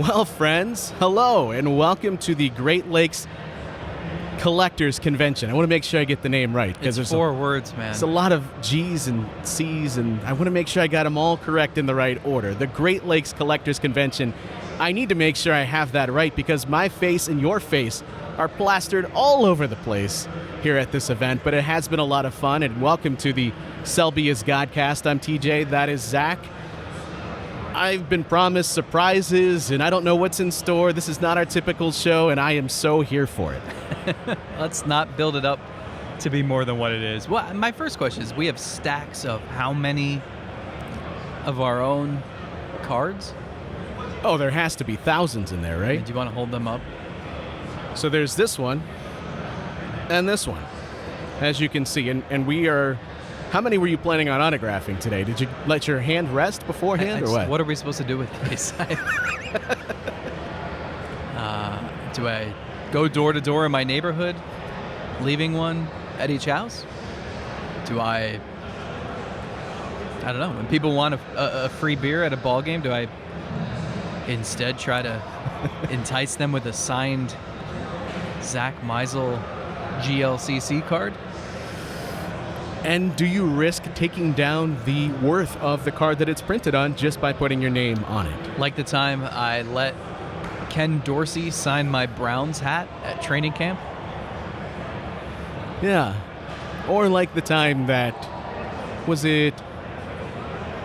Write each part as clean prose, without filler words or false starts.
Well, friends, hello, and welcome to the Great Lakes Collectors Convention. I want to make sure I get the name right. It's there's 4 words, man. It's a lot of G's and C's, and I want to make sure I got them all correct in the right order. The Great Lakes Collectors Convention. I need to make sure I have that right because my face and your face are plastered all over the place here at this event, but it has been a lot of fun, and welcome to the Selby is Godcast. I'm TJ, that is Zach. I've been promised surprises, and I don't know what's in store. This is not our typical show, and I am so here for it. Let's not build it up to be more than what it is. Well, my first question is, we have stacks of how many of our own cards? Oh, there has to be thousands in there, right? Do you want to hold them up? So there's this one and this one, as you can see, and we are... How many were you planning on autographing today? Did you let your hand rest beforehand, or what? What are we supposed to do with these? Do I go door to door in my neighborhood, leaving one at each house? Do I don't know. When people want a free beer at a ball game, do I instead try to entice them with a signed Zack Meisel GLCC card? And do you risk taking down the worth of the card that it's printed on just by putting your name on it? Like the time I let Ken Dorsey sign my Browns hat at training camp? Yeah. Or like the time that, was it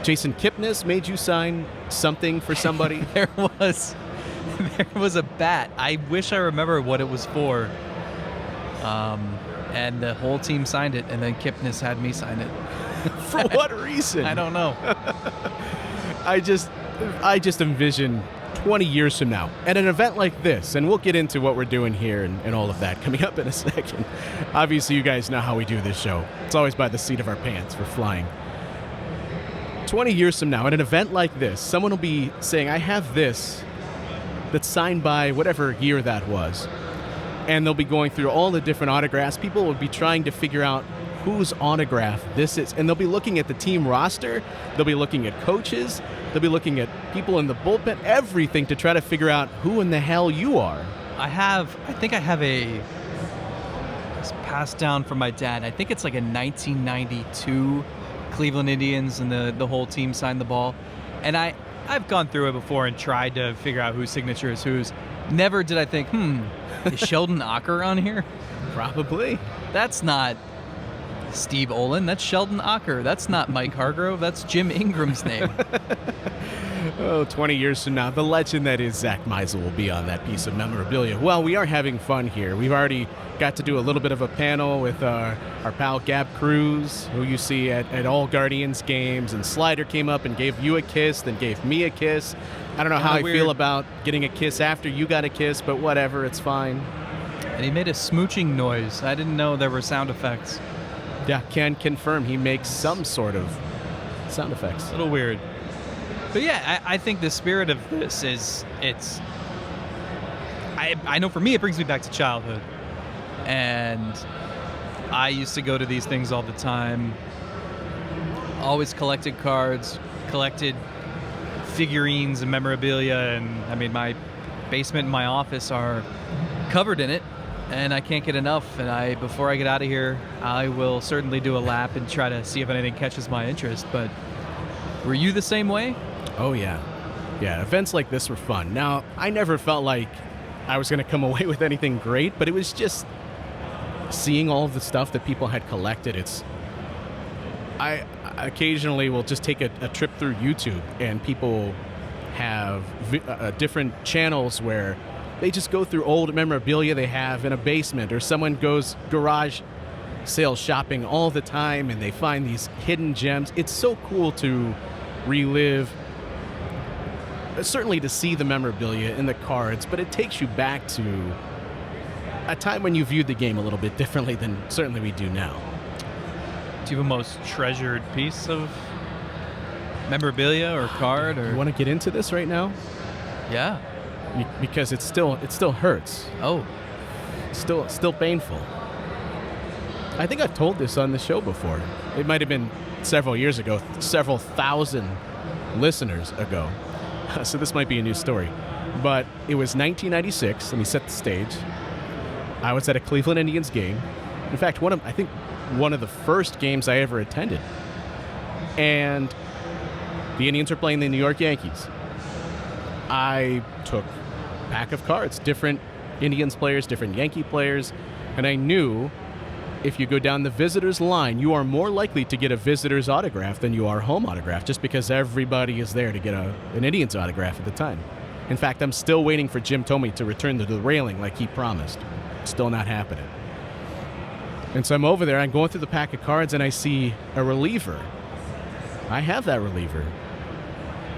Jason Kipnis made you sign something for somebody? There was a bat. I wish I remember what it was for. And the whole team signed it, and then Kipnis had me sign it. For what reason? I don't know. I just envision 20 years from now at an event like this, and we'll get into what we're doing here and all of that coming up in a second. Obviously, you guys know how we do this show. It's always by the seat of our pants. We're flying. 20 years from now, at an event like this, someone will be saying, I have this that's signed by whatever year that was. And they'll be going through all the different autographs. People will be trying to figure out whose autograph this is. And they'll be looking at the team roster. They'll be looking at coaches. They'll be looking at people in the bullpen, everything to try to figure out who in the hell you are. I think I have it's passed down from my dad. I think it's like a 1992 Cleveland Indians, and the whole team signed the ball. And I've gone through it before and tried to figure out whose signature is whose. Never did I think, is Sheldon Ocker on here? Probably. That's not Steve Olin. That's Sheldon Ocker. That's not Mike Hargrove. That's Jim Ingram's name. 20 years from now, the legend that is Zack Meisel will be on that piece of memorabilia. Well, we are having fun here. We've already got to do a little bit of a panel with our pal Gab Cruz, who you see at all Guardians games, and Slider came up and gave you a kiss, then gave me a kiss. I don't know how I feel about getting a kiss after you got a kiss, but whatever, it's fine. And he made a smooching noise. I didn't know there were sound effects. Yeah, can confirm he makes some sort of sound effects. A little weird. But yeah, I think the spirit of this is, I know for me it brings me back to childhood. And I used to go to these things all the time. Always collected cards, collected figurines and memorabilia, and I mean, my basement and my office are covered in it, and I can't get enough. And before I get out of here, I will certainly do a lap and try to see if anything catches my interest. But were you the same way? Oh yeah, events like this were fun. Now, I never felt like I was going to come away with anything great, but it was just seeing all of the stuff that people had collected. I occasionally will just take a trip through YouTube, and people have different channels where they just go through old memorabilia they have in a basement, or someone goes garage sale shopping all the time and they find these hidden gems. It's so cool to relive, certainly to see the memorabilia in the cards, but it takes you back to a time when you viewed the game a little bit differently than certainly we do now. Do you have a most treasured piece of memorabilia or card? Or you want to get into this right now? Yeah. Because it still hurts. Oh. Still painful. I think I've told this on the show before. It might have been several years ago, several thousand listeners ago. So this might be a new story. But it was 1996. Let me set the stage. I was at a Cleveland Indians game. In fact, one of the first games I ever attended. And the Indians were playing the New York Yankees. I took a pack of cards, different Indians players, different Yankee players, and I knew if you go down the visitor's line, you are more likely to get a visitor's autograph than you are home autograph, just because everybody is there to get an Indians autograph at the time. In fact, I'm still waiting for Jim Thome to return to the railing like he promised. Still not happening. And so I'm over there, I'm going through the pack of cards, and I see a reliever. I have that reliever.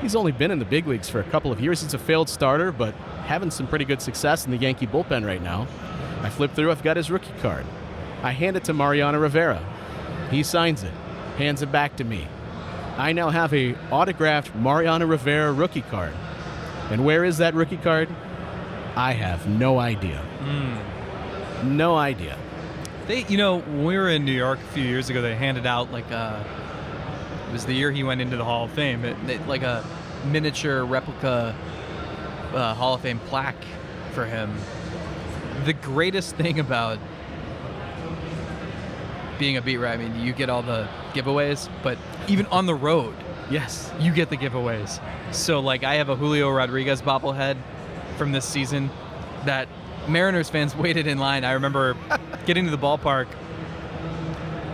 He's only been in the big leagues for a couple of years. He's a failed starter, but having some pretty good success in the Yankee bullpen right now. I flip through, I've got his rookie card. I hand it to Mariano Rivera. He signs it, hands it back to me. I now have a autographed Mariano Rivera rookie card. And where is that rookie card? I have no idea. No idea. When we were in New York a few years ago, they handed out it was the year he went into the Hall of Fame, like a miniature replica Hall of Fame plaque for him. The greatest thing about being a beat writer, I mean, you get all the giveaways, but even on the road, yes, you get the giveaways. So, I have a Julio Rodriguez bobblehead from this season that Mariners fans waited in line. I remember getting to the ballpark.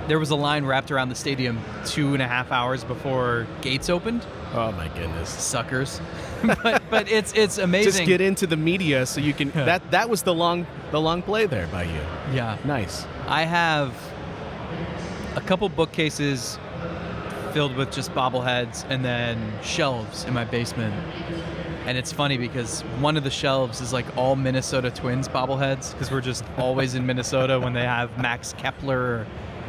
There was a line wrapped around the stadium 2.5 hours before gates opened. Oh my goodness, suckers! but it's amazing. Just get into the media so you can. That was the long play there by you. Yeah, nice. I have a couple bookcases filled with just bobbleheads, and then shelves in my basement. And it's funny because one of the shelves is all Minnesota Twins bobbleheads, because we're just always in Minnesota when they have Max Kepler.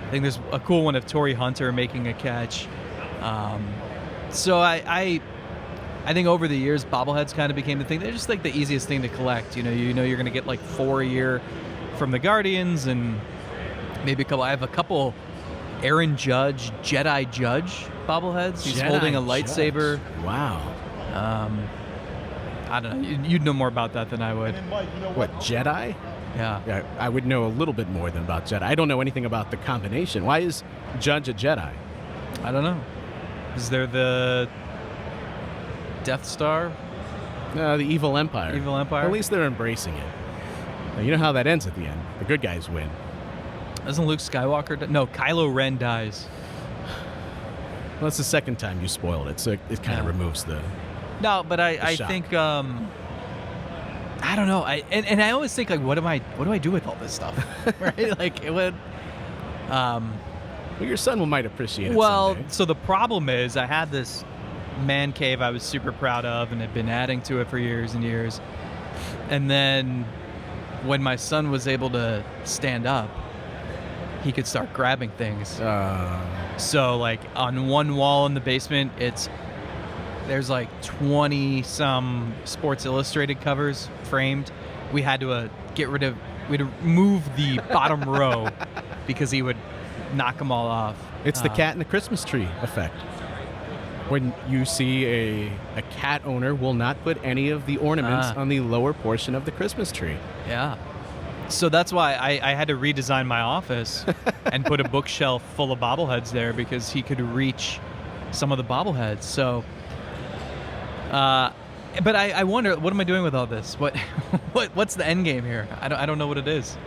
I think there's a cool one of Torrey Hunter making a catch. So I think over the years, bobbleheads kind of became the thing. They're just the easiest thing to collect. You know you're going to get 4 a year from the Guardians, and maybe a couple. I have a couple Aaron Judge, Jedi Judge bobbleheads. He's holding a lightsaber. Wow. I don't know. You'd know more about that than I would. What, Jedi? Yeah. I would know a little bit more than about Jedi. I don't know anything about the combination. Why is Judge a Jedi? I don't know. Is there the Death Star? No, the Evil Empire. Evil Empire? At least they're embracing it. Now, you know how that ends at the end. The good guys win. Doesn't Luke Skywalker No, Kylo Ren dies. Well, that's the second time you spoiled it, so it kind of removes the... No, but I think I don't know. And I always think what do I do with all this stuff? Right? It would. Well, your son might appreciate it. Well, someday. So the problem is I had this man cave I was super proud of and had been adding to it for years and years. And then when my son was able to stand up, he could start grabbing things. So on one wall in the basement, there's 20 some Sports Illustrated covers framed. We had to move the bottom row because he would knock them all off. It's the cat in the Christmas tree effect. When you see a cat owner will not put any of the ornaments on the lower portion of the Christmas tree. Yeah. So that's why I had to redesign my office and put a bookshelf full of bobbleheads there, because he could reach some of the bobbleheads. So, but I wonder, what am I doing with all this? What's the end game here? I don't know what it is.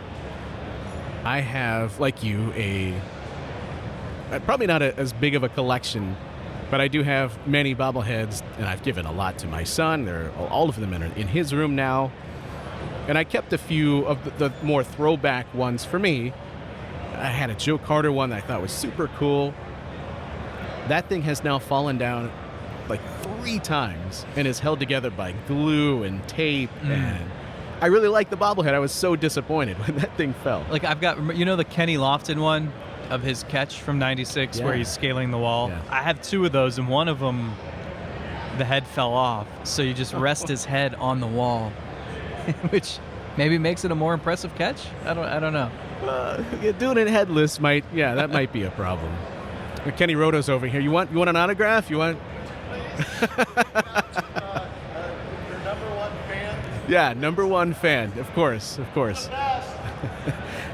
I have, like you, probably not as big of a collection, but I do have many bobbleheads, and I've given a lot to my son. All of them in his room now. And I kept a few of the more throwback ones for me. I had a Joe Carter one that I thought was super cool. That thing has now fallen down 3 times and is held together by glue and tape. And I really like the bobblehead. I was so disappointed when that thing fell. I've got, the Kenny Lofton one of his catch from '96 where he's scaling the wall. Yeah. I have 2 of those, and one of them, the head fell off. So you just rest his head on the wall. Which maybe makes it a more impressive catch. I don't know. Doing it headless that might be a problem. Kenny Roto's over here. You want an autograph? You want? Your number 1 Yeah, number one fan, of course.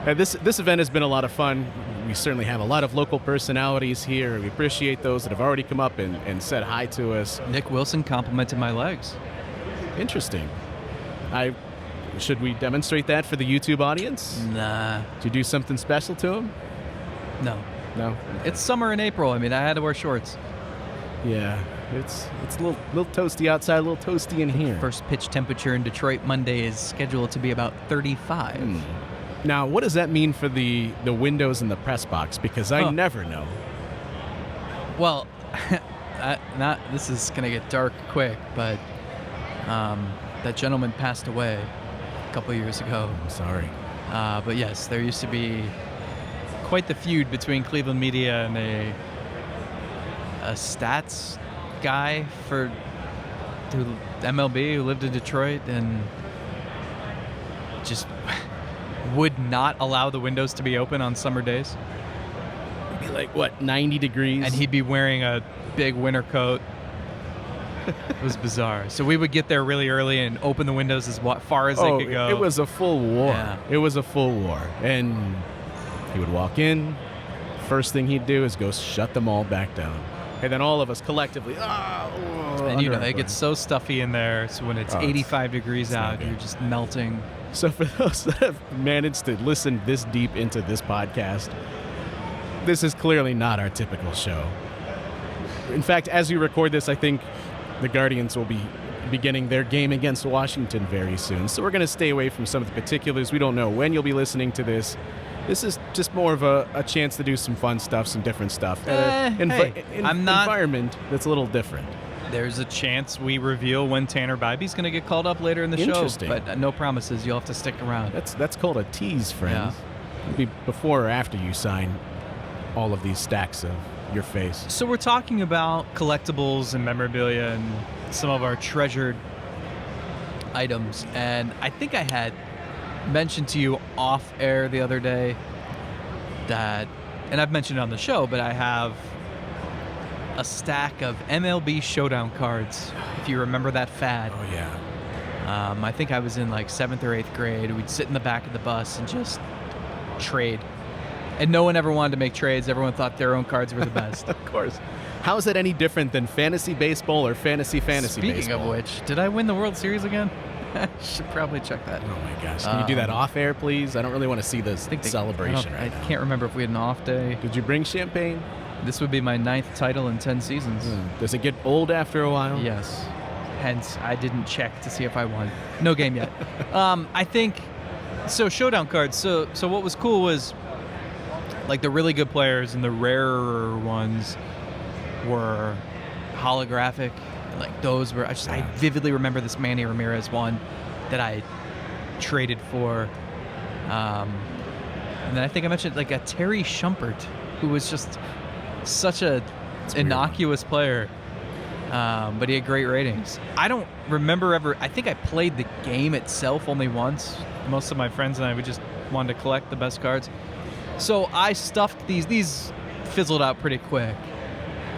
And this event has been a lot of fun. We certainly have a lot of local personalities here. We appreciate those that have already come up and said hi to us. Nick Wilson complimented my legs. Interesting. Should we demonstrate that for the YouTube audience? Nah. Did you do something special to him? No. No? It's summer in April. I mean, I had to wear shorts. Yeah, it's a little toasty outside, a little toasty in here. First pitch temperature in Detroit Monday is scheduled to be about 35. Now, what does that mean for the windows in the press box? Because I never know. Well, this is going to get dark quick, but that gentleman passed away a couple years ago. I'm sorry. But yes, there used to be quite the feud between Cleveland media and a stats guy for MLB who lived in Detroit and just would not allow the windows to be open on summer days. It'd be like, what, 90 degrees? And he'd be wearing a big winter coat. It was bizarre. So we would get there really early and open the windows as far as they could go. It was a full war. Yeah. It was a full war. And he would walk in. First thing he'd do is go shut them all back down. And then all of us collectively, and you know, it gets so stuffy in there. So when it's 85 degrees out, you're just melting. So for those that have managed to listen this deep into this podcast, this is clearly not our typical show. In fact, as we record this, I think the Guardians will be beginning their game against Washington very soon. So we're going to stay away from some of the particulars. We don't know when you'll be listening to this. This is just more of a chance to do some fun stuff, some different stuff. Environment that's a little different. There's a chance we reveal when Tanner Bybee's going to get called up later in the show. Interesting. But no promises. You'll have to stick around. That's called a tease, friends. Yeah. It'll be before or after you sign all of these stacks of your face. So we're talking about collectibles and memorabilia and some of our treasured items. And I think I had mentioned to you off air the other day that, and I've mentioned it on the show, but I have a stack of MLB Showdown cards, if you remember that fad. Oh, yeah. I think I was in like 7th or 8th grade. We'd sit in the back of the bus and just trade. And no one ever wanted to make trades. Everyone thought their own cards were the best. Of course. How is that any different than fantasy baseball or fantasy baseball? Speaking of which, did I win the World Series again? Should probably check that. Oh my gosh. Can you do that off air, please? I don't really want to see this celebration I can't remember if we had an off day. Did you bring champagne? This would be my 9th title in 10 seasons. Does it get old after a while? Yes. Hence, I didn't check to see if I won. No game yet. I think, so Showdown cards. So what was cool was, like, the really good players and the rarer ones were holographic. Like, those were, I vividly remember this Manny Ramirez one that I traded for. And then I think I mentioned, like, a Terry Shumpert, who was just such a innocuous player. But he had great ratings. I don't remember ever, I think I played the game itself only once. Most of my friends and I, we just wanted to collect the best cards. So I stuffed these fizzled out pretty quick.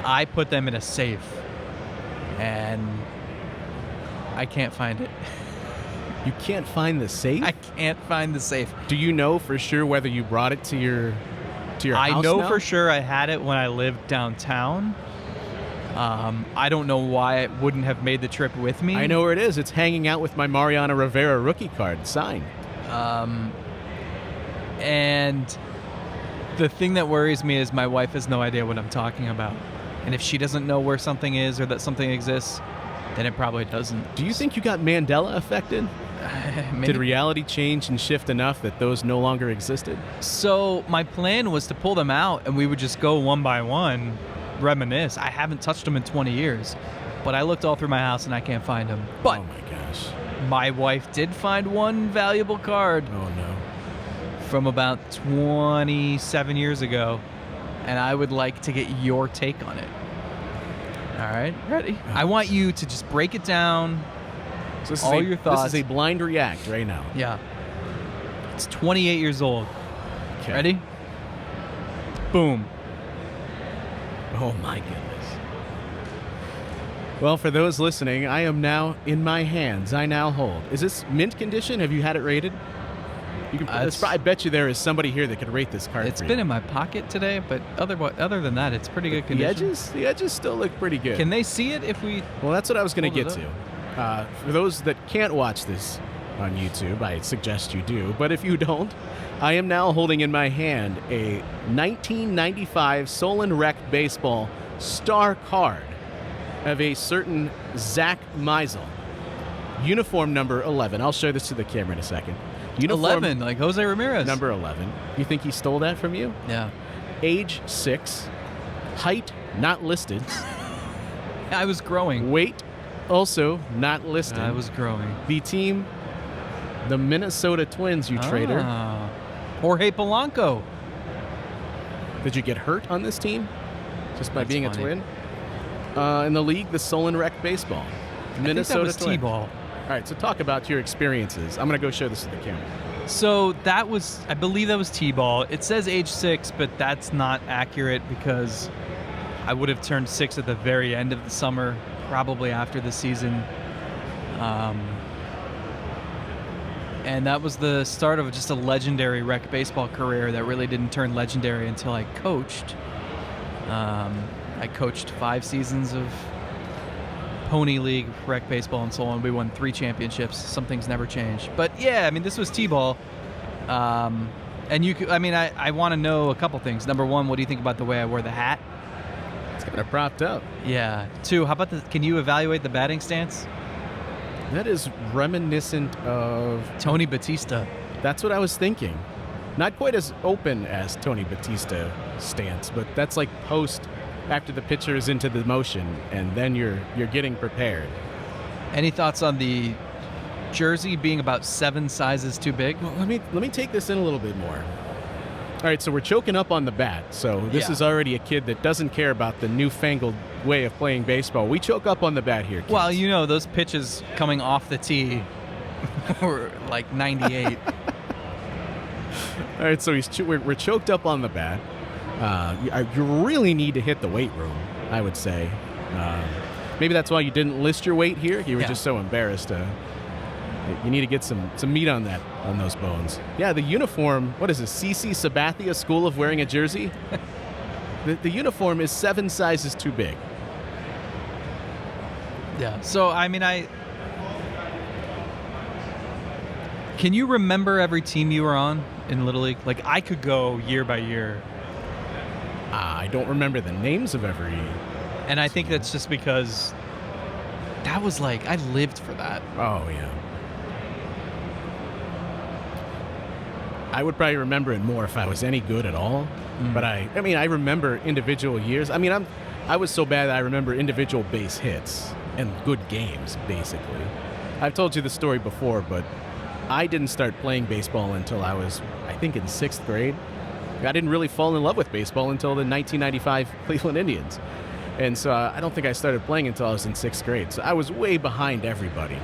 I put them in a safe. And I can't find it. You can't find the safe? I can't find the safe. Do you know for sure whether you brought it to your house I know now? for sure I had it when I lived downtown. I don't know why it wouldn't have made the trip with me. I know where it is. It's hanging out with my Mariano Rivera rookie card signed. And the thing that worries me is my wife has no idea what I'm talking about. And if she doesn't know where something is or that something exists, then it probably doesn't. Do you think you got Mandela affected? Did reality change and shift enough that those no longer existed? So my plan was to pull them out and we would just go one by one, reminisce. I haven't touched them in 20 years, but I looked all through my house and I can't find them. But oh my gosh. My wife did find one valuable card. Oh no. From about 27 years ago, and I would like to get your take on it. All right, ready? I want you to just break it down. So this all your thoughts. This is a blind react right now. Yeah. It's 28 years old. Okay. Ready? Boom. Oh my goodness. Well, for those listening, I am now in my hands. I now hold. Is this mint condition? Have you had it rated? You can, I bet you there is somebody here that could rate this card. It's been in my pocket today, but other than that, it's pretty good condition. The edges still look pretty good. Can they see it if we? Well, that's what I was going to get to. For those that can't watch this on YouTube, I suggest you do. But if you don't, I am now holding in my hand a 1995 Solon Rec baseball star card of a certain Zack Meisel. Uniform number 11. I'll show this to the camera in a second. Uniform 11, like Jose Ramirez. Number 11. You think he stole that from you? Yeah. Age 6. Height not listed. I was growing. Weight also not listed. I was growing. The team, the Minnesota Twins, you traitor. Jorge Polanco. Did you get hurt on this team just by being funny. a Twin? In the league, the Solon Rec baseball. Minnesota Twins. T-ball. All right, so talk about your experiences. I'm going to go show this to the camera. So I believe that was T-ball. It says age 6, but that's not accurate because I would have turned 6 at the very end of the summer, probably after the season. And that was the start of just a legendary rec baseball career that really didn't turn legendary until I coached. I coached 5 seasons of Pony League rec baseball and so on. We won 3 championships. Some things never change. But yeah, I mean, this was T-ball. And I want to know a couple things. Number 1, what do you think about the way I wore the hat? It's kind of propped up. Yeah. 2, how about can you evaluate the batting stance? That is reminiscent of Tony Batista. That's what I was thinking. Not quite as open as Tony Batista stance, but that's like post after the pitcher is into the motion, and then you're getting prepared. Any thoughts on the jersey being about 7 sizes too big? Well, let me take this in a little bit more. All right, so we're choking up on the bat. So this is already a kid that doesn't care about the newfangled way of playing baseball. We choke up on the bat here, kids. Well, those pitches coming off the tee were like 98. All right, so we're choked up on the bat. You really need to hit the weight room, I would say. Maybe that's why you didn't list your weight here. You were just so embarrassed. You need to get some meat on those bones. Yeah, the uniform, what is this, CC Sabathia School of Wearing a Jersey? The uniform is 7 sizes too big. Yeah, so, can you remember every team you were on in Little League? Like, I could go year by year. I don't remember the names of every. And I think that's just because that was I lived for that. Oh, yeah. I would probably remember it more if I was any good at all. But I remember individual years. I was so bad that I remember individual base hits and good games, basically. I've told you the story before, but I didn't start playing baseball until I was, I think, in 6th grade. I didn't really fall in love with baseball until the 1995 Cleveland Indians. And so I don't think I started playing until I was in 6th grade. So I was way behind everybody.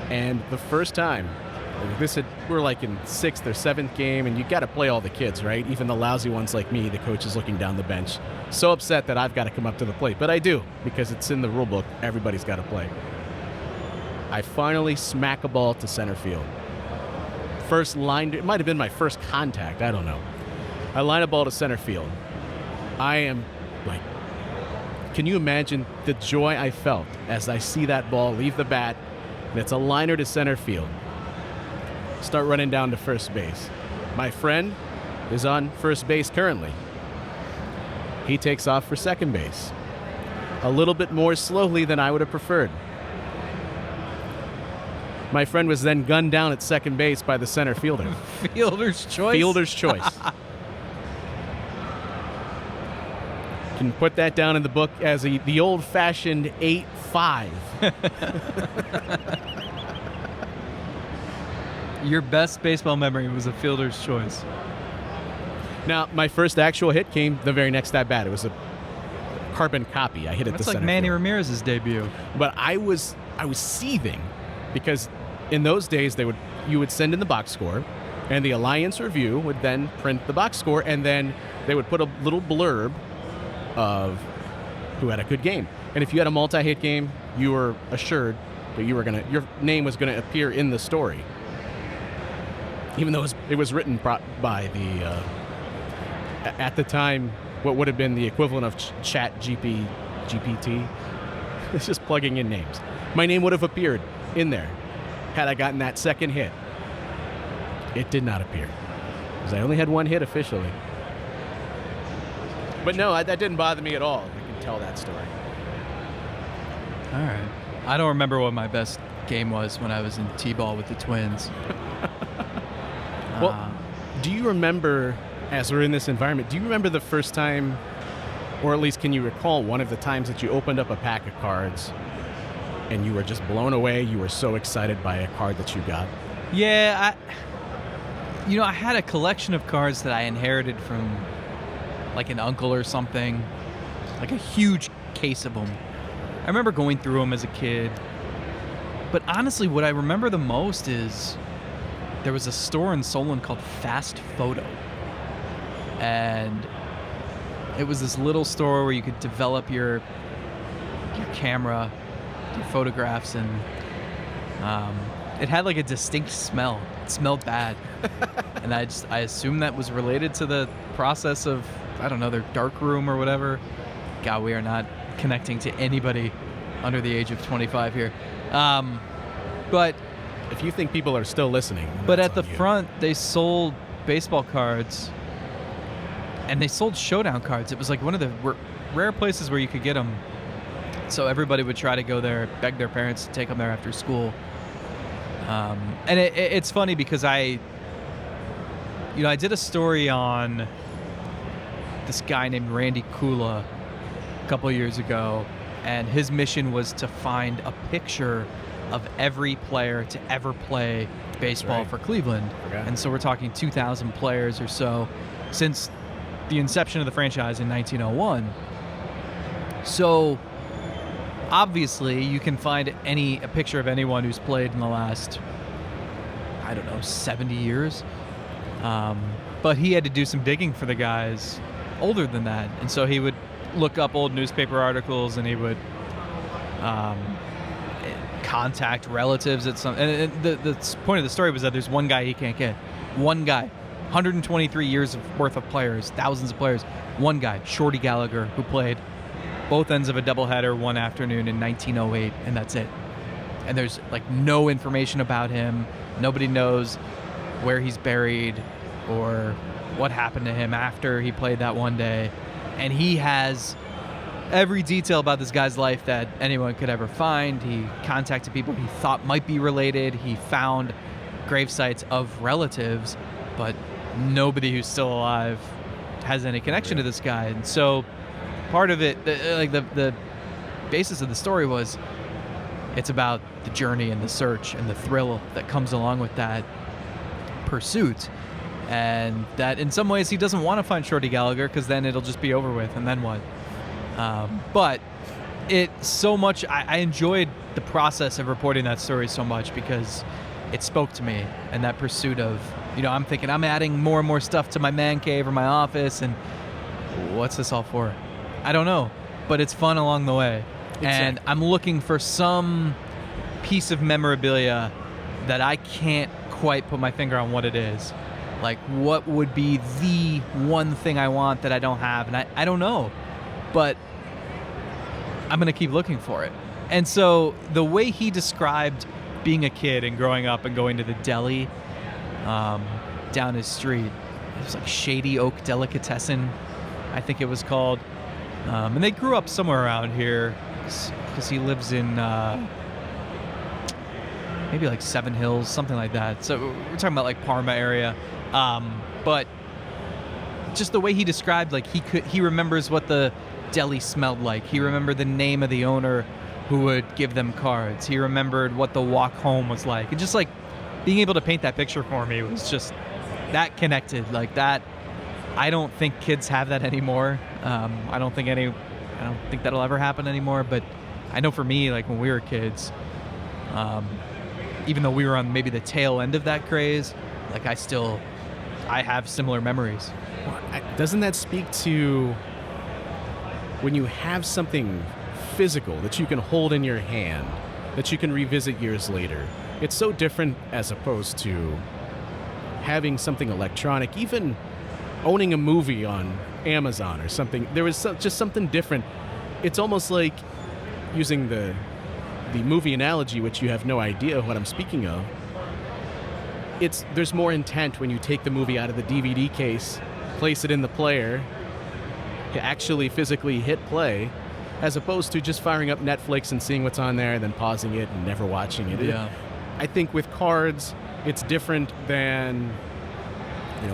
And the first time, we're like in 6th or 7th game, and you got to play all the kids, right? Even the lousy ones like me, the coach is looking down the bench. So upset that I've got to come up to the plate. But I do, because it's in the rule book. Everybody's got to play. I finally smack a ball to center field. First line, it might have been my first contact, I don't know. I line a ball to center field. I am can you imagine the joy I felt as I see that ball leave the bat, and it's a liner to center field. Start running down to first base. My friend is on first base currently. He takes off for second base. A little bit more slowly than I would have preferred. My friend was then gunned down at second base by the center fielder. Fielder's choice? Fielder's choice. Can put that down in the book as the old-fashioned 8-5. Your best baseball memory was a fielder's choice. Now, my first actual hit came the very next at-bat. It was a carbon copy. I hit it to center field. That's like Manny Ramirez's debut. But I was seething because in those days you would send in the box score, and the Alliance Review would then print the box score, and then they would put a little blurb of who had a good game. And if you had a multi-hit game, you were assured that your name was gonna appear in the story, even though it was written by the at the time what would have been the equivalent of Chat GPT. It's just plugging in names. My name would have appeared in there had I gotten that second hit. It did not appear because I only had one hit officially. But no, that didn't bother me at all. I can tell that story. All right. I don't remember what my best game was when I was in T-ball with the Twins. Well, do you remember, as we're in this environment, do you remember the first time, or at least can you recall one of the times that you opened up a pack of cards and you were just blown away? You were so excited by a card that you got. Yeah, I had a collection of cards that I inherited from like an uncle or something, like a huge case of them. I remember going through them as a kid, but honestly, what I remember the most is there was a store in Solon called Fast Photo, and it was this little store where you could develop your camera, your photographs, and it had like a distinct smell. It smelled bad, and I assumed that was related to the process of, I don't know, their dark room or whatever. God, we are not connecting to anybody under the age of 25 here. But if you think people are still listening, but at the front, they sold baseball cards, and they sold showdown cards. It was like one of the rare places where you could get them. So everybody would try to go there, beg their parents to take them there after school. And it's funny because I did a story on this guy named Randy Kula a couple of years ago, and his mission was to find a picture of every player to ever play baseball for Cleveland. And so we're talking 2,000 players or so since the inception of the franchise in 1901. So obviously you can find a picture of anyone who's played in the last, 70 years. But he had to do some digging for the guys older than that. And so he would look up old newspaper articles, and he would contact relatives at some. And the point of the story was that there's one guy he can't get. One guy, 123 years worth of players, thousands of players. One guy, Shorty Gallagher, who played both ends of a doubleheader one afternoon in 1908, and that's it. And there's like no information about him. Nobody knows where he's buried or what happened to him after he played that one day. And he has every detail about this guy's life that anyone could ever find. He contacted people he thought might be related. He found grave sites of relatives, but nobody who's still alive has any connection to this guy. And so part of it, the basis of the story was it's about the journey and the search and the thrill that comes along with that pursuit. And that in some ways he doesn't want to find Shorty Gallagher because then it'll just be over with, and then what? But it so much, I enjoyed the process of reporting that story so much because it spoke to me, and that pursuit of, I'm thinking I'm adding more and more stuff to my man cave or my office, and what's this all for? I don't know, but it's fun along the way. Exactly. And I'm looking for some piece of memorabilia that I can't quite put my finger on what it is. Like, what would be the one thing I want that I don't have? And I don't know, but I'm going to keep looking for it. And so the way he described being a kid and growing up and going to the deli down his street, it was like Shady Oak Delicatessen, I think it was called. And they grew up somewhere around here because he lives in maybe like Seven Hills, something like that. So we're talking about like Parma area. But just the way he described, like he remembers what the deli smelled like. He remembered the name of the owner who would give them cards. He remembered what the walk home was like. And just like being able to paint that picture for me was just that connected, like that. I don't think kids have that anymore. I don't think that'll ever happen anymore. But I know for me, like when we were kids, even though we were on maybe the tail end of that craze, like I have similar memories. Doesn't that speak to when you have something physical, that you can hold in your hand, that you can revisit years later. It's so different as opposed to having something electronic, even owning a movie on Amazon or something. There was just something different. It's almost like, using the movie analogy, which you have no idea what I'm speaking of, there's more intent when you take the movie out of the DVD case, place it in the player, actually physically hit play, as opposed to just firing up Netflix and seeing what's on there and then pausing it and never watching it. Yeah. I think with cards, it's different than,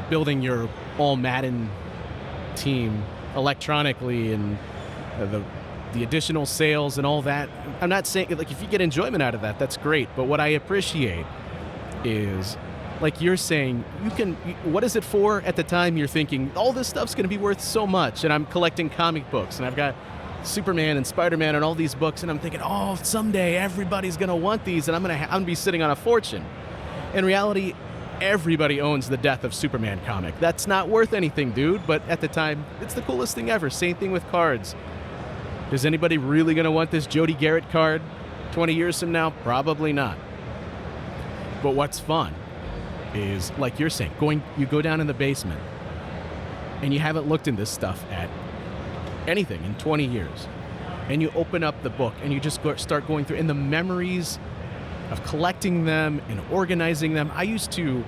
building your all Madden team electronically and the additional sales and all that. I'm not saying, like, if you get enjoyment out of that, that's great. But what I appreciate is, like you're saying, what is it for? At the time, you're thinking, all this stuff's going to be worth so much. And I'm collecting comic books, and I've got Superman and Spider-Man and all these books, and I'm thinking, oh, someday everybody's going to want these, and I'm going to be sitting on a fortune. In reality, everybody owns the Death of Superman comic. That's not worth anything, dude, but at the time, it's the coolest thing ever. Same thing with cards. Is anybody really going to want this Jody Garrett card 20 years from now? Probably not. But what's fun is, like you're saying, you go down in the basement and you haven't looked in this stuff at anything in 20 years, and you open up the book and you just start going through, and the memories of collecting them and organizing them. I used to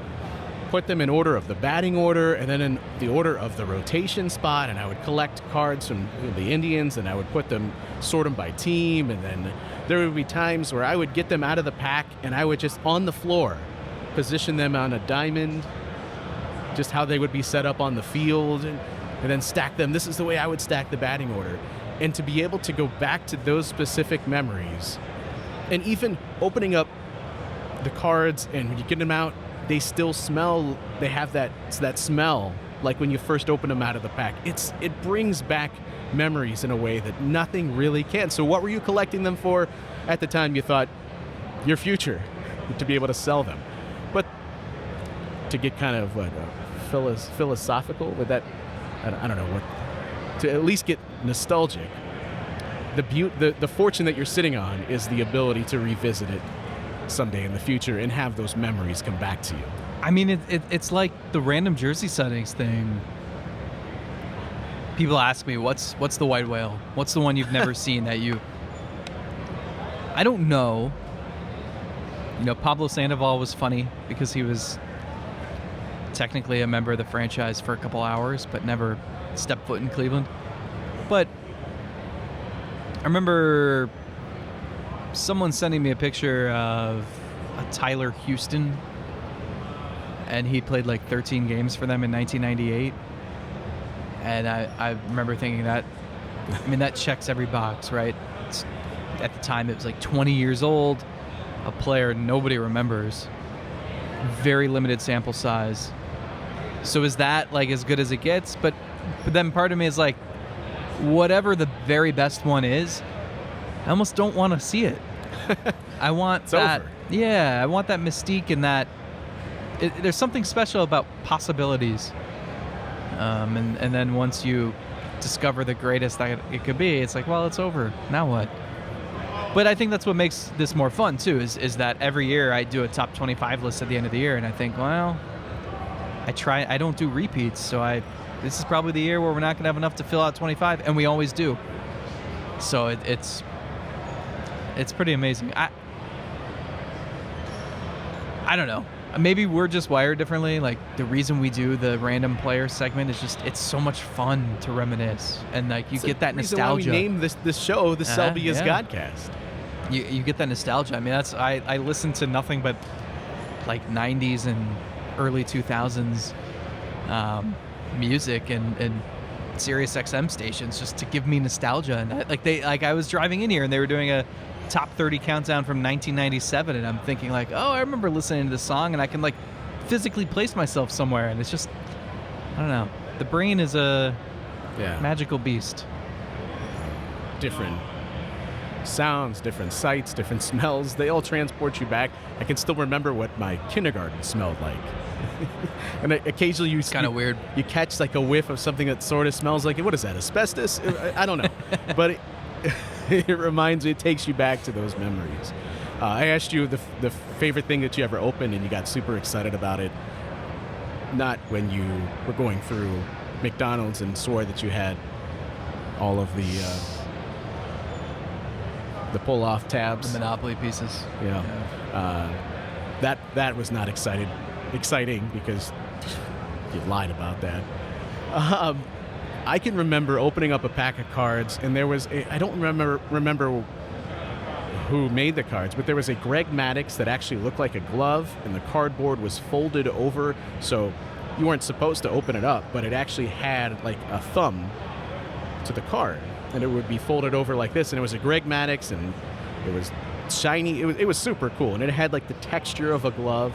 put them in order of the batting order and then in the order of the rotation spot, and I would collect cards from the Indians and I would sort them by team, and then there would be times where I would get them out of the pack and I would just on the floor position them on a diamond, just how they would be set up on the field, and then stack them. This is the way I would stack the batting order. And to be able to go back to those specific memories, and even opening up the cards, and when you get them out, they still smell, they have that smell like when you first open them out of the pack. It brings back memories in a way that nothing really can. So what were you collecting them for? At the time you thought your future, to be able to sell them. But to get kind of philosophical with that, I don't know what, to at least get nostalgic, the fortune that you're sitting on is the ability to revisit it someday in the future and have those memories come back to you. I mean, it's like the random jersey settings thing. People ask me, what's the white whale? What's the one you've never seen that you... I don't know. Pablo Sandoval was funny because he was technically a member of the franchise for a couple hours, but never stepped foot in Cleveland. But I remember someone sending me a picture of a Tyler Houston, and he played like 13 games for them in 1998. And I remember thinking that checks every box, right? At the time, it was like 20 years old, a player nobody remembers, very limited sample size. So is that like as good as it gets? But then part of me is like, whatever the very best one is, I almost don't want to see it. I want that. Over. Yeah, I want that mystique and that. There's something special about possibilities. And then once you discover the greatest that it could be, it's like, well, it's over. Now what? But I think that's what makes this more fun too. Is that every year I do a top 25 list at the end of the year, and I think, well, I don't do repeats, so this is probably the year where we're not going to have enough to fill out 25, and we always do. So it's pretty amazing. I don't know. Maybe we're just wired differently. Like, the reason we do the random player segment is just, it's so much fun to reminisce, and like you get that nostalgia. Why we named this show the Selby is Godcast. You get that nostalgia. I mean, I listen to nothing but like 90s and early 2000s music and Sirius XM stations just to give me nostalgia. And I was driving in here and they were doing a top 30 countdown from 1997, and I'm thinking like, oh, I remember listening to this song, and I can like physically place myself somewhere, and it's just, I don't know. The brain is a magical beast. Different sounds, different sights, different smells, they all transport you back. I can still remember what my kindergarten smelled like. And occasionally it's kind of weird. You catch like a whiff of something that sort of smells like it. What is that, asbestos? I don't know. But It takes you back to those memories. I asked you the favorite thing that you ever opened, and you got super excited about it. Not when you were going through McDonald's and swore that you had all of the pull-off tabs. The Monopoly pieces. Yeah. That was not exciting because you lied about that. I can remember opening up a pack of cards, and there was I don't remember who made the cards, but there was a Greg Maddux that actually looked like a glove, and the cardboard was folded over, so you weren't supposed to open it up, but it actually had like a thumb to the card, and it would be folded over like this, and it was a Greg Maddux, and it was shiny. It was super cool, and it had like the texture of a glove.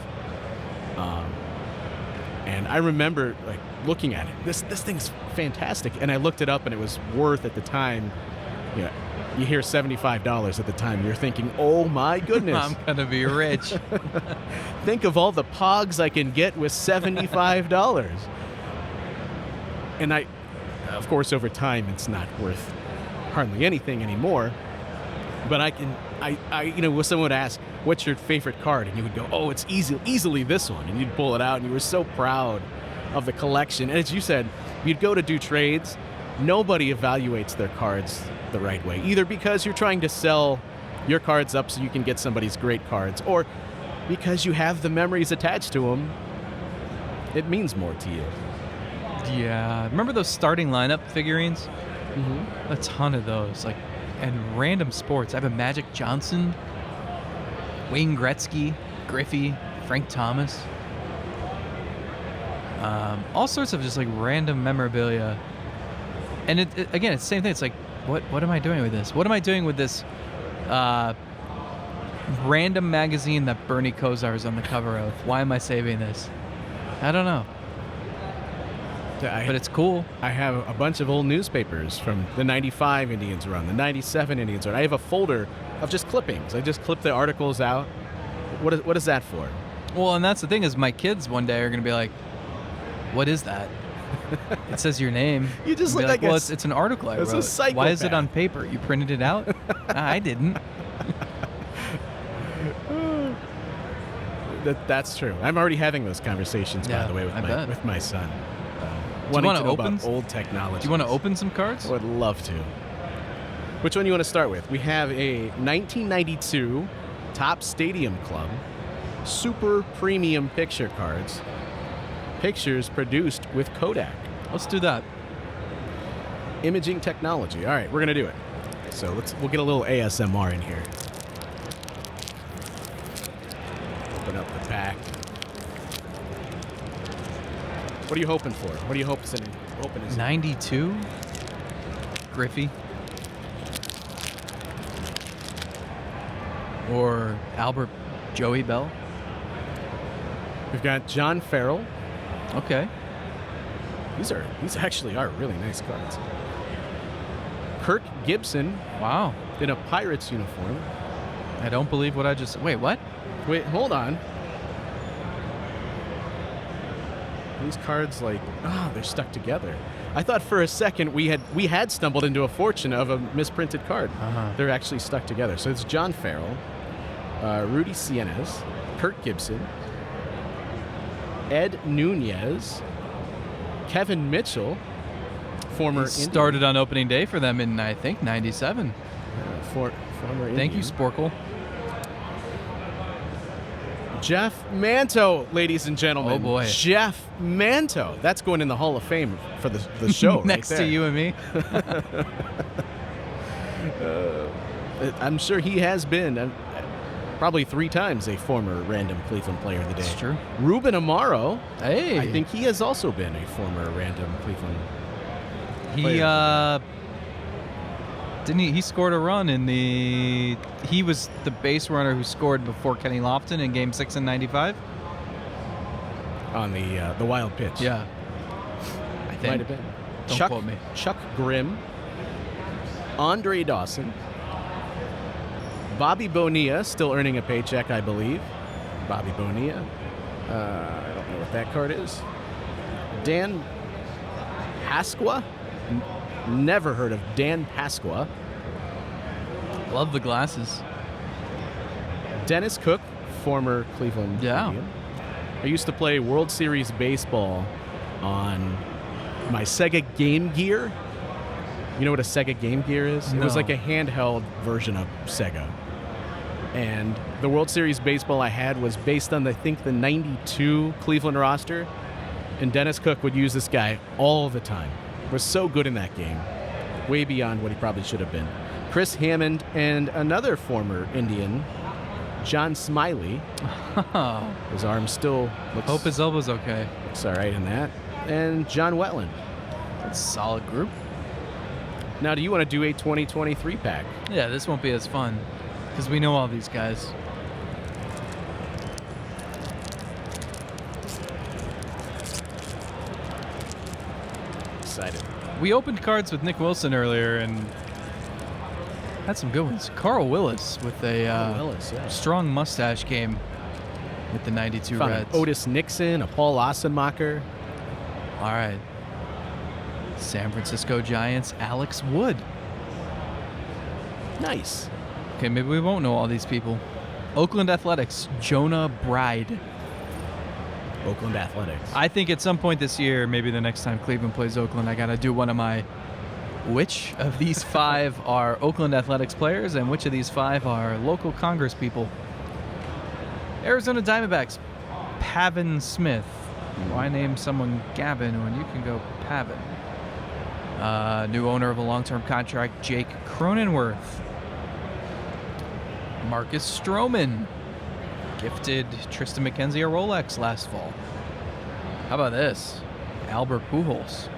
And I remember like looking at it. This thing's fantastic, and I looked it up, and it was worth at the time. You hear $75 at the time, you're thinking, "Oh my goodness, I'm gonna be rich." Think of all the pogs I can get with $75. And of course, over time, it's not worth hardly anything anymore. But when someone would ask, "What's your favorite card?" and you would go, "Oh, it's easily this one," and you'd pull it out, and you were so proud of the collection. And as you said, you'd go to do trades. Nobody evaluates their cards the right way, either because you're trying to sell your cards up so you can get somebody's great cards, or because you have the memories attached to them. It means more to you. Yeah. Remember those starting lineup figurines? Mm-hmm. A ton of those. And random sports. I have a Magic Johnson, Wayne Gretzky, Griffey, Frank Thomas. All sorts of just random memorabilia. And again, it's the same thing. It's what am I doing with this? What am I doing with this random magazine that Bernie Kosar is on the cover of? Why am I saving this? I don't know. But it's cool. I have a bunch of old newspapers from the 95 Indians run, the 97 Indians run. I have a folder of just clippings. I just clip the articles out. What is that for? Well, and that's the thing is my kids one day are going to be like, "What is that?" It says your name. You just look like well, it's an article I wrote. A psychopath. Why is it on paper? You printed it out? I didn't. That's true. I'm already having those conversations, by the way, with my son. Do you want to open about old technology? Do you want to open some cards? I would love to. Which one do you want to start with? We have a 1992 Topps Stadium Club super premium picture cards. Pictures produced with Kodak. Let's do that. Imaging technology. All right, we're gonna do it. So we'll get a little ASMR in here. Open up the pack. What are you hoping for? What do you hope is open? 92? Griffey? Or Albert Joey Bell? We've got John Farrell. Okay. These actually are really nice cards. Kirk Gibson. Wow. In a Pirates uniform. I don't believe what I just... Wait, what? Wait, hold on. These cards, they're stuck together. I thought for a second we had stumbled into a fortune of a misprinted card. Uh-huh. They're actually stuck together. So it's John Farrell, Rudy Sienes, Kirk Gibson, Ed Nunez, Kevin Mitchell, former started on opening day for them in, I think, 97. Former Thank Indian. you, Sporkle. Jeff Manto, ladies and gentlemen. Oh, boy. Jeff Manto. That's going in the Hall of Fame for the show. Next right there. to you and me. I'm sure he has been probably 3 times a former random Cleveland player of the day. That's true. Ruben Amaro. Hey. I think he has also been a former random Cleveland player. He scored a run in he was the base runner who scored before Kenny Lofton in Game 6 in 95? On the wild pitch. Yeah. I think. Might have been. Don't quote me. Chuck Grimm. Andre Dawson. Bobby Bonilla, still earning a paycheck, I believe. Bobby Bonilla. I don't know what that card is. Dan Pasqua. Never heard of Dan Pasqua. Love the glasses. Dennis Cook, former Cleveland Indian. I used to play World Series baseball on my Sega Game Gear. You know what a Sega Game Gear is? No. It was like a handheld version of Sega. And the World Series baseball I had was based on, I think, the 92 Cleveland roster. And Dennis Cook would use this guy all the time. Was so good in that game. Way beyond what he probably should have been. Chris Hammond and another former Indian, John Smiley. His arm still looks... Hope his elbow's okay. Looks all right in that. And John Wetland. That's a solid group. Now, do you want to do a 2023 pack? Yeah, this won't be as fun because we know all these guys. Excited. We opened cards with Nick Wilson earlier and had some good ones. Carl Willis with a strong mustache game with the 92 Found Reds. Otis Nixon, a Paul Ossenmacher. All right. San Francisco Giants, Alex Wood. Nice. Okay, maybe we won't know all these people. Oakland Athletics, Jonah Bride. Oakland Athletics. I think at some point this year, maybe the next time Cleveland plays Oakland, I got to do one of my which of these 5 are Oakland Athletics players and which of these 5 are local Congress people. Arizona Diamondbacks, Pavin Smith. Why name someone Gavin when you can go Pavin? New owner of a long-term contract, Jake Cronenworth. Marcus Stroman gifted Tristan McKenzie a Rolex last fall. How about this? Albert Pujols.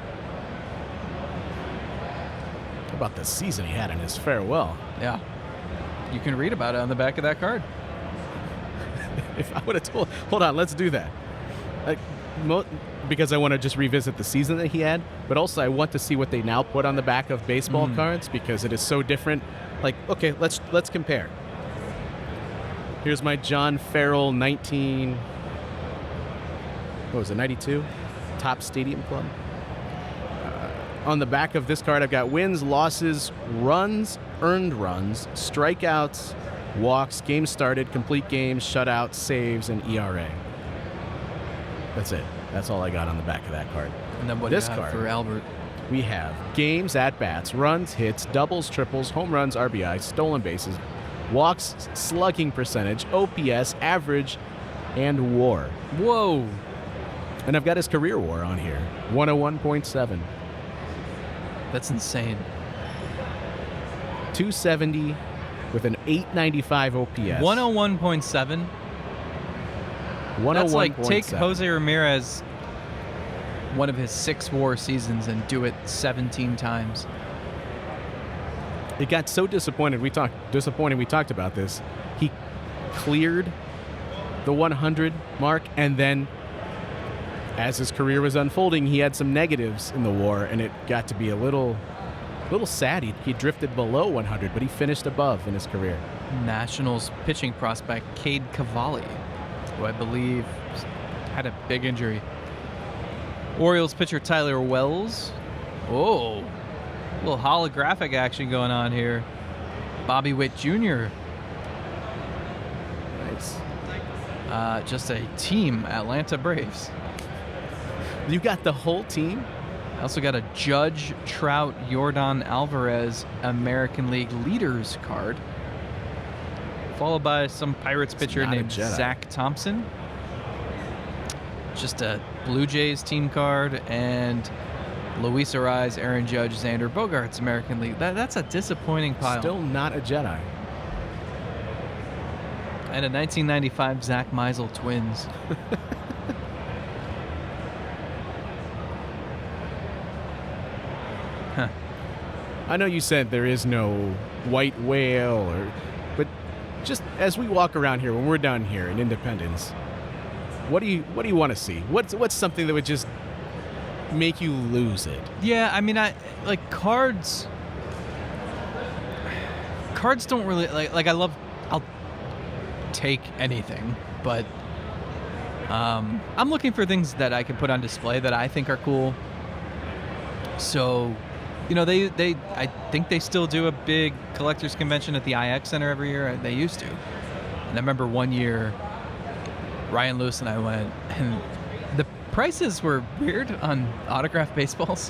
How about the season he had in his farewell? Yeah. You can read about it on the back of that card. If I would have told... Hold on, let's do that. Because I want to just revisit the season that he had, but also I want to see what they now put on the back of baseball cards because it is so different. Like, okay, let's compare. Here's my John Farrell 92? Top Stadium Club. On the back of this card, I've got wins, losses, runs, earned runs, strikeouts, walks, games started, complete games, shutouts, saves, and ERA. That's it. That's all I got on the back of that card. And then what this do you have card for Albert? We have games, at-bats, runs, hits, doubles, triples, home runs, RBI, stolen bases, walks, slugging percentage, OPS, average, and WAR. Whoa. And I've got his career WAR on here, 101.7. That's insane. 270 with an 895 OPS. 101.7? That's like take Jose Ramirez, one of his 6 WAR seasons, and do it 17 times. It got so disappointed. We talked about this. He cleared the 100 mark, and then as his career was unfolding, he had some negatives in the WAR, and it got to be a little sad. He drifted below 100, but he finished above in his career. Nationals pitching prospect Cade Cavalli, who I believe had a big injury. Orioles pitcher Tyler Wells. Oh, a little holographic action going on here. Bobby Witt Jr. Nice. Just a team Atlanta Braves. You got the whole team? I also got a Judge Trout Yordan Alvarez American League Leaders card, followed by some Pirates pitcher named Zach Thompson. Just a Blue Jays team card and Luis Arraez, Aaron Judge, Xander Bogaerts American League. That's a disappointing pile. Still not a Jedi. And a 1995 Zack Meisel Twins. Huh. I know you said there is no white whale, but just as we walk around here, when we're down here in Independence, what do you want to see? What's something that would just make you lose it? Yeah, I mean, I like cards. Cards don't really like. I'll take anything, but I'm looking for things that I can put on display that I think are cool. So I think they still do a big collectors convention at the IX Center every year. They used to. And I remember one year, Ryan Lewis and I went, and the prices were weird on autographed baseballs,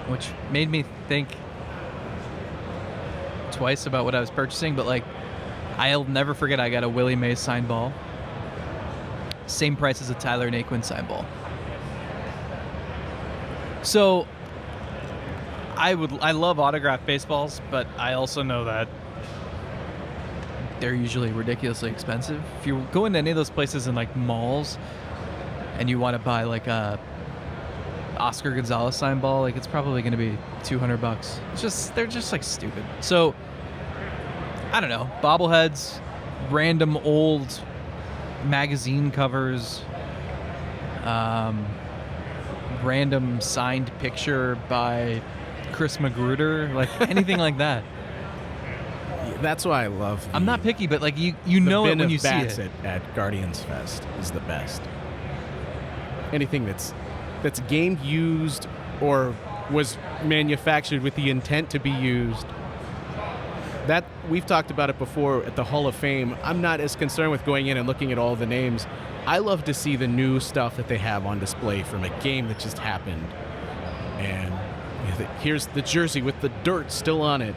which made me think twice about what I was purchasing. But like, I'll never forget, I got a Willie Mays signed ball. Same price as a Tyler Naquin signed ball. So I love autographed baseballs, but I also know that they're usually ridiculously expensive. If you go into any of those places in like malls and you want to buy like a Oscar Gonzalez signed ball, like it's probably going to be $200. They're just like stupid. So I don't know, bobbleheads, random old magazine covers, random signed picture by Chris Magruder, like anything like that. That's why I love. I'm not picky, but like you know it when you see it. At Guardians Fest is the best. Anything that's game used or was manufactured with the intent to be used. That we've talked about it before at the Hall of Fame. I'm not as concerned with going in and looking at all the names. I love to see the new stuff that they have on display from a game that just happened. And here's the jersey with the dirt still on it.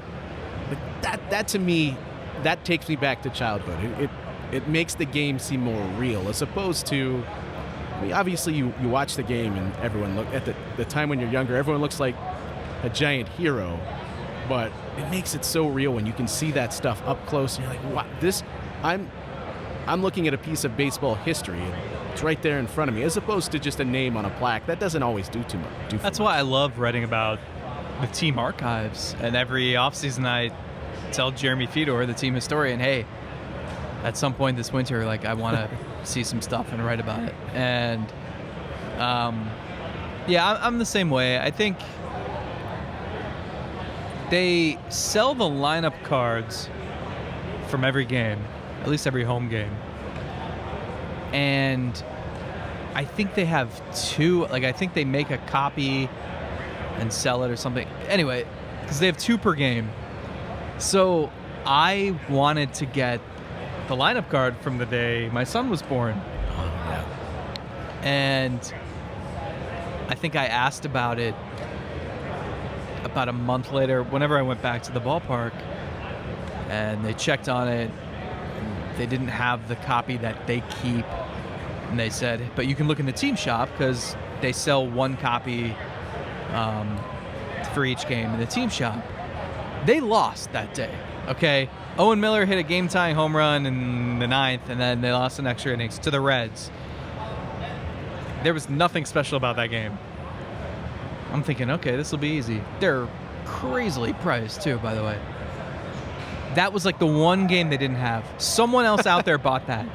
That to me, that takes me back to childhood. It makes the game seem more real as opposed to, I mean, obviously you watch the game and everyone look at the time when you're younger, everyone looks like a giant hero, but it makes it so real when you can see that stuff up close and you're like, wow, I'm looking at a piece of baseball history. It's right there in front of me, as opposed to just a name on a plaque. That doesn't always do too much. That's why I love writing about the team archives. And every offseason, I tell Jeremy Fedor, the team historian, hey, at some point this winter, like I want to see some stuff and write about it. And yeah, I'm the same way. I think they sell the lineup cards from every game, at least every home game. And I think they have two, like I think they make a copy and sell it or something. Anyway, because they have two per game. So I wanted to get the lineup card from the day my son was born. Yeah. And I think I asked about it about a month later, whenever I went back to the ballpark, and they checked on it. They didn't have the copy that they keep, and they said, but you can look in the team shop because they sell one copy for each game in the team shop. They lost that day, okay? Owen Miller hit a game-tying home run in the ninth, and then they lost in extra innings to the Reds. There was nothing special about that game. I'm thinking, okay, this will be easy. They're crazily priced, too, by the way. That was like the one game they didn't have. Someone else out there bought that.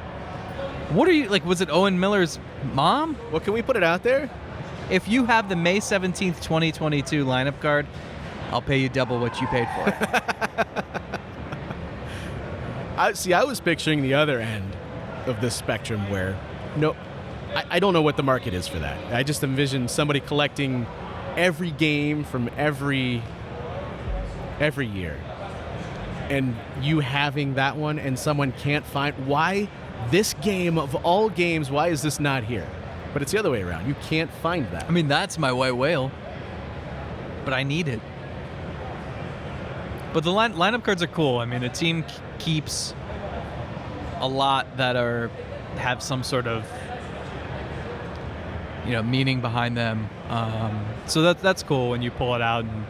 What are you, like, was it Owen Miller's mom? Well, can we put it out there? If you have the May 17th, 2022 lineup card, I'll pay you double what you paid for it. I was picturing the other end of the spectrum where, I don't know what the market is for that. I just envision somebody collecting every game from every year. And you having that one and someone can't find, why this game of all games, why is this not here? But it's the other way around. You can't find that. I mean, that's my white whale, but I need it. But the lineup cards are cool. I mean, a team keeps a lot that have some sort of meaning behind them. So that's cool when you pull it out and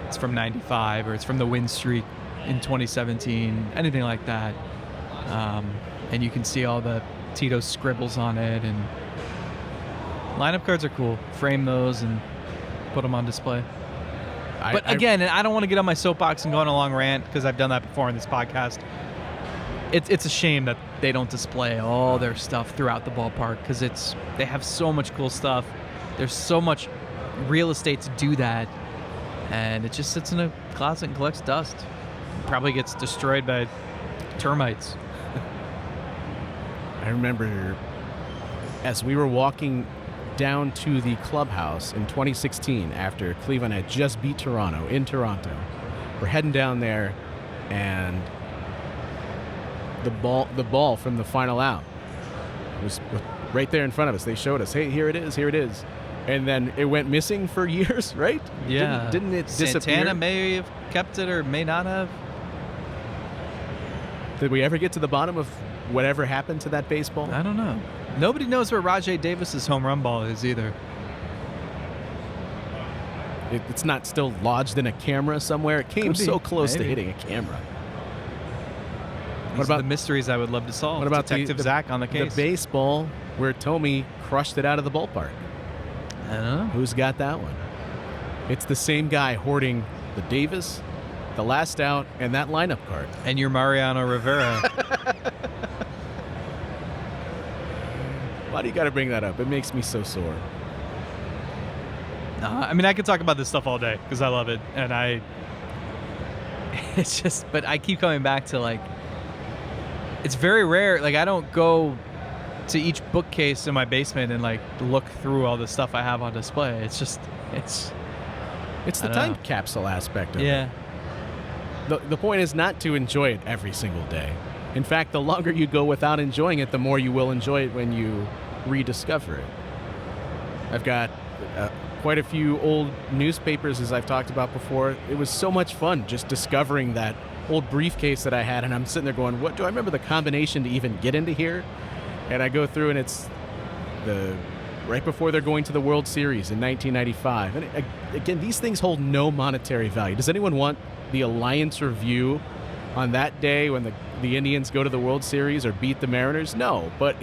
it's from 95 or it's from the win streak in 2017, anything like that. And you can see all the Tito scribbles on it, and lineup cards are cool. Frame those and put them on display. But again, I don't want to get on my soapbox and go on a long rant because I've done that before in this podcast. It's a shame that they don't display all their stuff throughout the ballpark because they have so much cool stuff. There's so much real estate to do that, and it just sits in a closet and collects dust. Probably gets destroyed by termites. I remember as we were walking down to the clubhouse in 2016 after Cleveland had just beat Toronto in Toronto. We're heading down there, and the ball from the final out was right there in front of us. They showed us, hey, here it is. And then it went missing for years, right? Yeah. Didn't it disappear? Santana may have kept it or may not have. Did we ever get to the bottom of whatever happened to that baseball? I don't know. Nobody knows where Rajay Davis's home run ball is either. It's not still lodged in a camera somewhere. It came so close to hitting a camera. What about the mysteries I would love to solve? What about Detective Zack on the case? The baseball where Tommy crushed it out of the ballpark. I don't know. Who's got that one? It's the same guy hoarding the Davis, the last out, and that lineup card. And your Mariano Rivera. Why do you got to bring that up? It makes me so sore. I mean, I could talk about this stuff all day because I love it. And it's just, but I keep coming back to, like, it's very rare. Like, I don't go to each bookcase in my basement and, like, look through all the stuff I have on display. It's just, it's the time capsule aspect of it. Yeah. The point is not to enjoy it every single day. In fact, the longer you go without enjoying it, the more you will enjoy it when you rediscover it. I've got quite a few old newspapers, as I've talked about before. It was so much fun just discovering that old briefcase that I had, and I'm sitting there going, what do I remember the combination to even get into here? And I go through, and it's right before they're going to the World Series in 1995. And again, these things hold no monetary value. Does anyone want the Alliance Review on that day when the Indians go to the World Series or beat the Mariners? No, but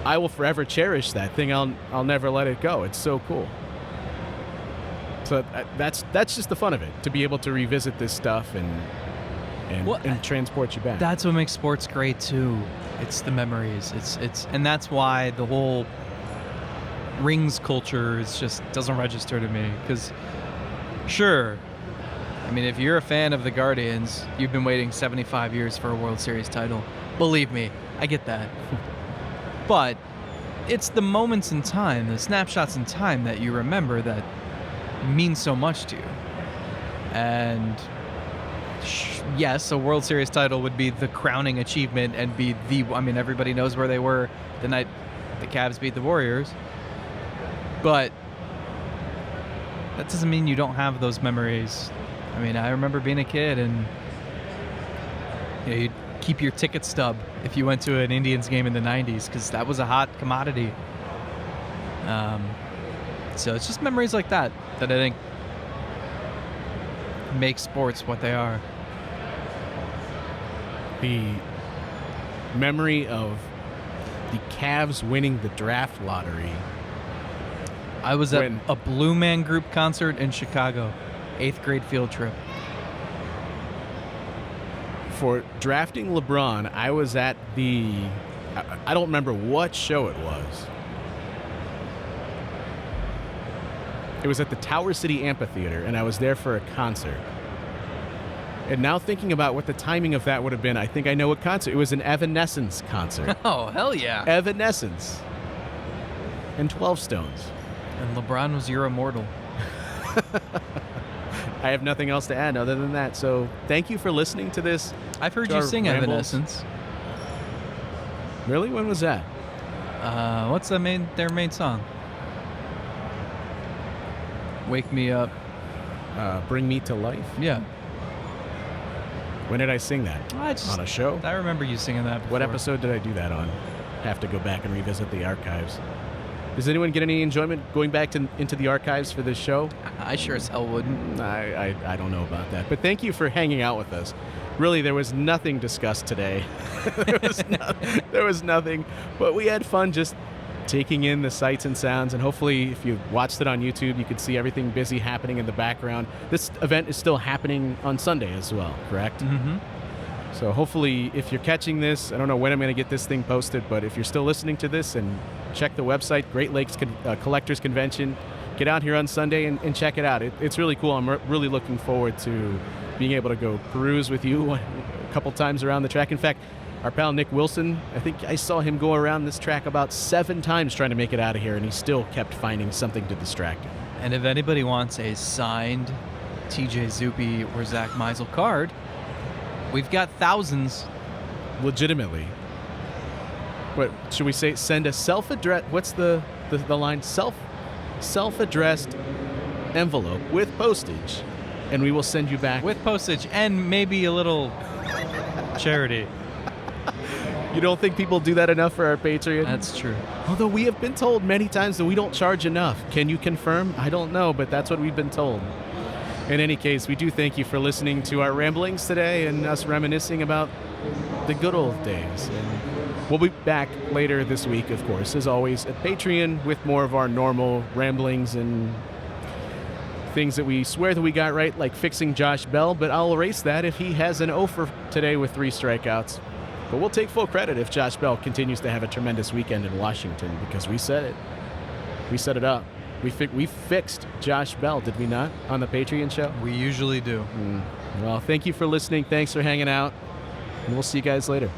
I will forever cherish that thing. I'll never let it go. It's so cool. So that's just the fun of it, to be able to revisit this stuff and transport you back. That's what makes sports great too. It's the memories. It's and that's why the whole rings culture is just doesn't register to me. Because sure, I mean, if you're a fan of the Guardians, you've been waiting 75 years for a World Series title. Believe me, I get that. But it's the moments in time, the snapshots in time that you remember that mean so much to you. And yes, a World Series title would be the crowning achievement and be everybody knows where they were the night the Cavs beat the Warriors. But that doesn't mean you don't have those memories. I mean, I remember being a kid and you'd keep your ticket stub if you went to an Indians game in the 90s because that was a hot commodity. So it's just memories like that I think make sports what they are. The memory of the Cavs winning the draft lottery. I was at a Blue Man Group concert in Chicago, 8th grade field trip. For drafting LeBron, I was at I don't remember what show it was. It was at the Tower City Amphitheater, and I was there for a concert. And now thinking about what the timing of that would have been, I think I know what concert. It was an Evanescence concert. Oh, hell yeah. Evanescence. And 12 Stones. And LeBron was your immortal. I have nothing else to add other than that. So thank you for listening to this. I've heard you sing Evanescence. Really? When was that? What's their main song? Wake Me Up. Bring Me to Life? Yeah. When did I sing that? On a show? I remember you singing that before. What episode did I do that on? Have to go back and revisit the archives. Does anyone get any enjoyment going back into the archives for this show? I sure as hell wouldn't. I don't know about that. But thank you for hanging out with us. Really, there was nothing discussed today. There was nothing. But we had fun just taking in the sights and sounds. And hopefully, if you watched it on YouTube, you could see everything busy happening in the background. This event is still happening on Sunday as well, correct? Mm-hmm. So hopefully, if you're catching this, I don't know when I'm going to get this thing posted, but if you're still listening to this, and check the website, Great Lakes Collectors Convention. Get out here on Sunday and check it out. It's really cool. I'm really looking forward to being able to go peruse with you a couple times around the track. In fact, Our pal Nick Wilson, I think I saw him go around this track about 7 times trying to make it out of here, and he still kept finding something to distract him. And if anybody wants a signed T.J. Zuppe or Zack Meisel card, we've got thousands. Legitimately. What should we say? Send a self-addressed. What's the line? Self-addressed envelope with postage, and we will send you back With postage and maybe a little charity. You don't think people do that enough for our Patreon? That's true. Although we have been told many times that we don't charge enough. Can you confirm? I don't know, but that's what we've been told. In any case, we do thank you for listening to our ramblings today and us reminiscing about the good old days. And we'll be back later this week, of course, as always, at Patreon with more of our normal ramblings and things that we swear that we got right, like fixing Josh Bell, but I'll erase that if he has an O for today with 3 strikeouts. But we'll take full credit if Josh Bell continues to have a tremendous weekend in Washington, because we said it. We set it up. We fixed Josh Bell, did we not, on the Patreon show? We usually do. Well, thank you for listening. Thanks for hanging out. And we'll see you guys later.